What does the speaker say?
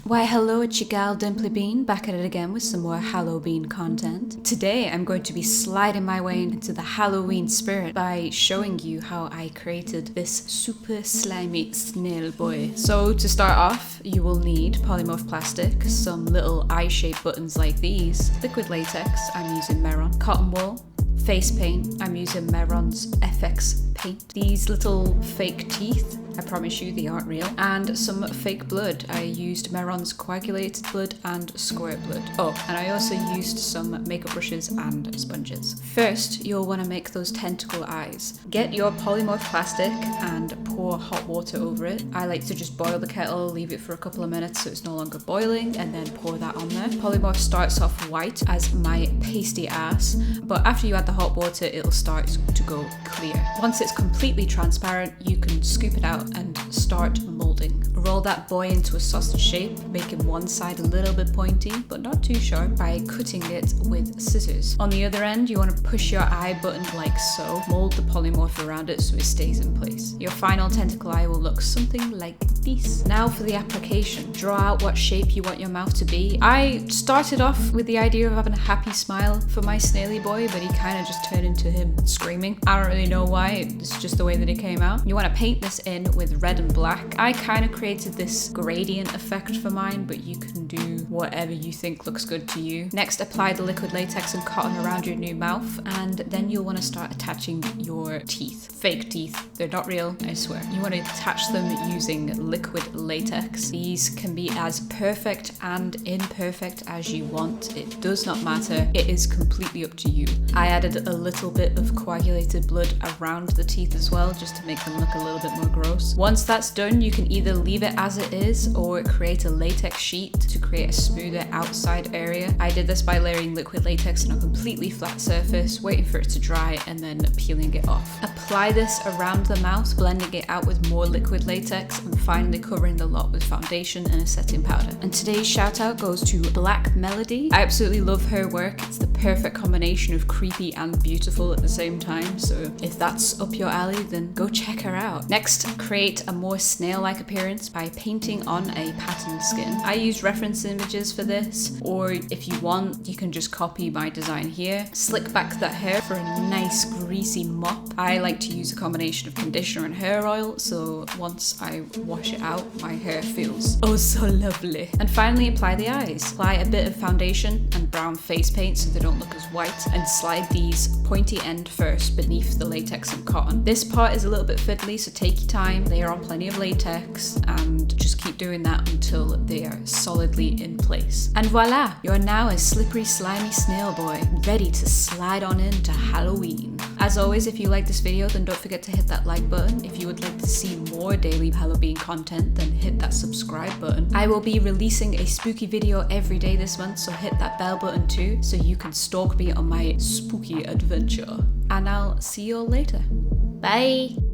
Why hello, it's your gal Dimply Bean, back at it again with some more Hallobean content. Today I'm going to be sliding my way into the Halloween spirit by showing you how I created this super slimy snail boy. So to start off, you will need Polymorph Plastic, some little eye-shaped buttons like these, liquid latex, I'm using Mehron, cotton wool, face paint, I'm using Mehron's FX paint, these little fake teeth, I promise you they aren't real, and some fake blood. I used Mehron's Coagulated blood and Squirt blood. Oh, and I also used some makeup brushes and sponges. First, you'll want to make those tentacle eyes. Get your Polymorph Plastic and pour hot water over it. I like to just boil the kettle, leave it for a couple of minutes so it's no longer boiling, and then pour that on there. Polymorph starts off white as my pasty ass, but after you add the hot water, it'll start to go clear. Once it's completely transparent, you can scoop it out and start molding. Roll that boy into a sausage shape, making one side a little bit pointy, but not too sharp, by cutting it with scissors. On the other end, you want to push your eye button like so, mold the polymorph around it so it stays in place. Your final tentacle eye will look something like this. Now for the application. Draw out what shape you want your mouth to be. I started off with the idea of having a happy smile for my snaily boy, but he kind of just turned into him screaming. I don't really know why, it's just the way that it came out. You want to paint this in with red and black. I kind of created this gradient effect for mine, but you can do whatever you think looks good to you. Next, apply the liquid latex and cotton around your new mouth, and then you'll want to start attaching your teeth. Fake teeth. They're not real, I swear. You want to attach them using liquid latex. These can be as perfect and imperfect as you want. It does not matter. It is completely up to you. I added a little bit of coagulated blood around the teeth as well, just to make them look a little bit more gross. Once that's done, you can either leave it as it is or create a latex sheet to create a smoother outside area. I did this by layering liquid latex on a completely flat surface, waiting for it to dry, and then peeling it off. Apply this around the mouth, blending it out with more liquid latex, and finally covering the lot with foundation and a setting powder. And today's shout out goes to Black Melody. I absolutely love her work. It's the perfect combination of creepy and beautiful at the same time, so if that's up your alley, then go check her out. Next, create a more snail-like appearance by painting on a patterned skin. I used reference images for this, or if you want, you can just copy my design here. Slick back that hair for a nice greasy mop. I like to use a combination of conditioner and hair oil, so once I wash it out, my hair feels oh so lovely. And finally, apply the eyes. Apply a bit of foundation and brown face paint so they don't look as white, and slide these pointy end first beneath the latex and cotton. This part is a little bit fiddly, so take your time, layer on plenty of latex, and just keep doing that until they are solidly in place. And voila, you're now a slippery, slimy snail boy, ready to slide on into Halloween. As always, if you like this video, then don't forget to hit that like button. If you would like to see more daily Hallobean content, then hit that subscribe button. I will be releasing a spooky video every day this month, so hit that bell button too, so you can stalk me on my spooky adventure. And I'll see you all later. Bye!